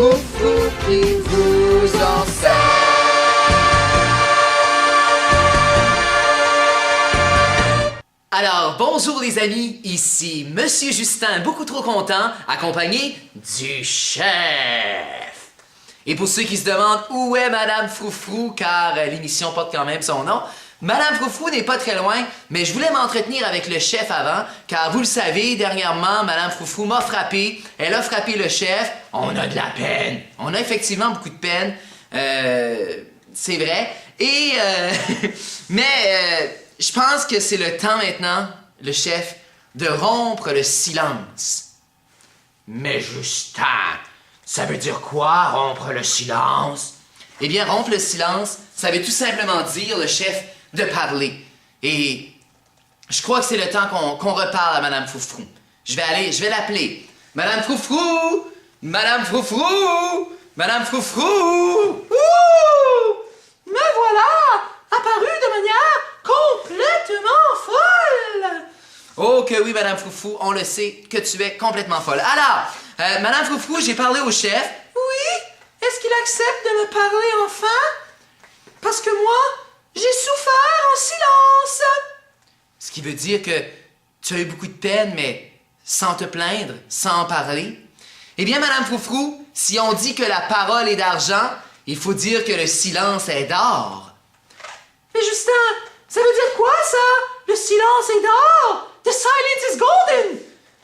Froufrou qui vous enseigne. Alors, bonjour les amis, ici Monsieur Justin, beaucoup trop content, accompagné du chef. Et pour ceux qui se demandent où est Madame Froufrou, car l'émission porte quand même son nom, Madame Froufrou n'est pas très loin, mais je voulais m'entretenir avec le chef avant, car vous le savez, dernièrement, Madame Froufrou m'a frappé, elle a frappé le chef, on a de la peine, on a effectivement beaucoup de peine, c'est vrai, et mais je pense que c'est le temps maintenant, le chef, de rompre le silence. Mais Justin, ça veut dire quoi, rompre le silence? Eh bien, rompre le silence, ça veut tout simplement dire, le chef, de parler. Et je crois que c'est le temps qu'on reparle à Madame Froufrou. Je vais l'appeler. Madame Froufrou! Madame Froufrou! Madame Froufrou! Ouh! Me voilà! Apparue de manière complètement folle! Oh que oui, Madame Froufrou, on le sait que tu es complètement folle. Alors, Madame Froufrou, j'ai parlé au chef. Oui? Est-ce qu'il accepte de me parler enfin? Parce que moi, j'ai souffert en silence. Ce qui veut dire que tu as eu beaucoup de peine, mais sans te plaindre, sans en parler. Eh bien, Madame Froufrou, si on dit que la parole est d'argent, il faut dire que le silence est d'or. Mais Justin, ça veut dire quoi ça? Le silence est d'or! The silence is golden!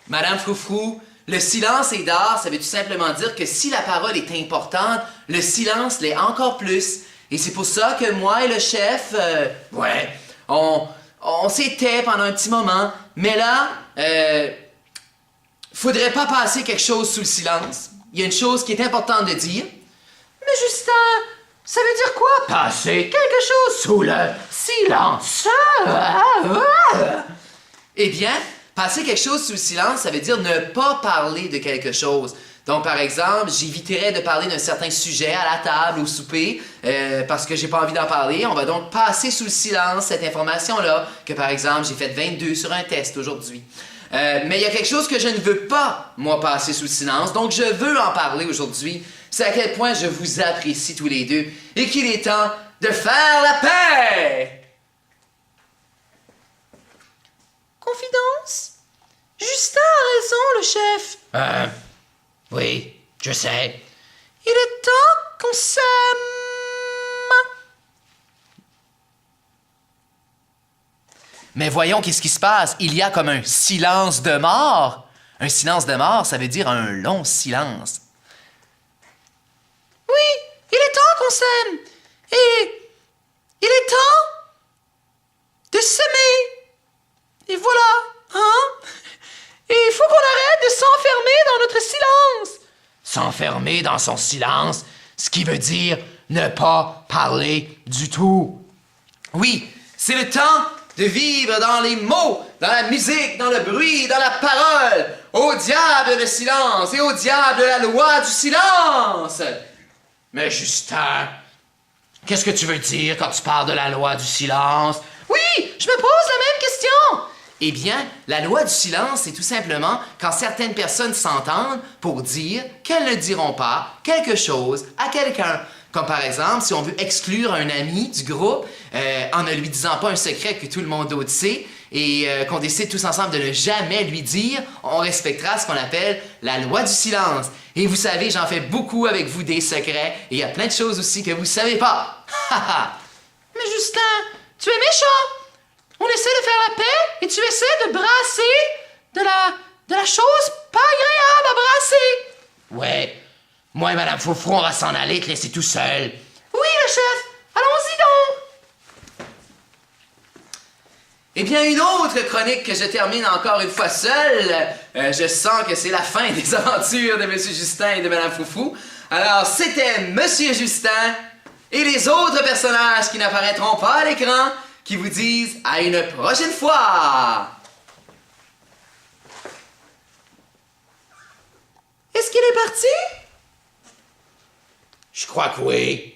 Madame Froufrou, le silence est d'or, ça veut tout simplement dire que si la parole est importante, le silence l'est encore plus. Et c'est pour ça que moi et le chef, on s'était pendant un petit moment, mais là, faudrait pas passer quelque chose sous le silence. Il y a une chose qui est importante de dire. Mais Justin, ça veut dire quoi? Passer quelque chose sous le silence. Eh bien, passer quelque chose sous le silence, ça veut dire ne pas parler de quelque chose. Donc, par exemple, j'éviterais de parler d'un certain sujet à la table, au souper, parce que j'ai pas envie d'en parler. On va donc passer sous le silence cette information-là, que par exemple, j'ai fait 22 sur un test aujourd'hui. Mais il y a quelque chose que je ne veux pas, moi, passer sous le silence, donc je veux en parler aujourd'hui. C'est à quel point je vous apprécie tous les deux et qu'il est temps de faire la paix! Confidence? Justin a raison, le chef. Oui, je sais. Il est temps qu'on s'aime. Mais voyons qu'est-ce qui se passe. Il y a comme un silence de mort. Un silence de mort, ça veut dire un long silence. Oui, il est temps qu'on s'aime. Et il est temps de s'aimer. Et voilà, hein? Et il faut qu'on arrête de s'enfermer dans notre silence. S'enfermer dans son silence, ce qui veut dire ne pas parler du tout. Oui, c'est le temps de vivre dans les mots, dans la musique, dans le bruit, dans la parole. Au diable le silence et au diable la loi du silence. Mais Justin, qu'est-ce que tu veux dire quand tu parles de la loi du silence? Oui, je me pose la même question. Eh bien, la loi du silence, c'est tout simplement quand certaines personnes s'entendent pour dire qu'elles ne diront pas quelque chose à quelqu'un. Comme par exemple, si on veut exclure un ami du groupe en ne lui disant pas un secret que tout le monde d'autre sait et qu'on décide tous ensemble de ne jamais lui dire, on respectera ce qu'on appelle la loi du silence. Et vous savez, j'en fais beaucoup avec vous des secrets et il y a plein de choses aussi que vous savez pas. Mais Justin, tu es méchant. On essaie de faire la paix et tu essaies de brasser de la chose pas agréable à brasser. Ouais, moi et Madame Froufrou, on va s'en aller te laisser tout seul. Oui, le chef, allons-y donc. Eh bien, une autre chronique que je termine encore une fois seule. Je sens que c'est la fin des aventures de Monsieur Justin et de Madame Froufrou. Alors, c'était Monsieur Justin et les autres personnages qui n'apparaîtront pas à l'écran qui vous disent à une prochaine fois. Est-ce qu'il est parti? Je crois que oui.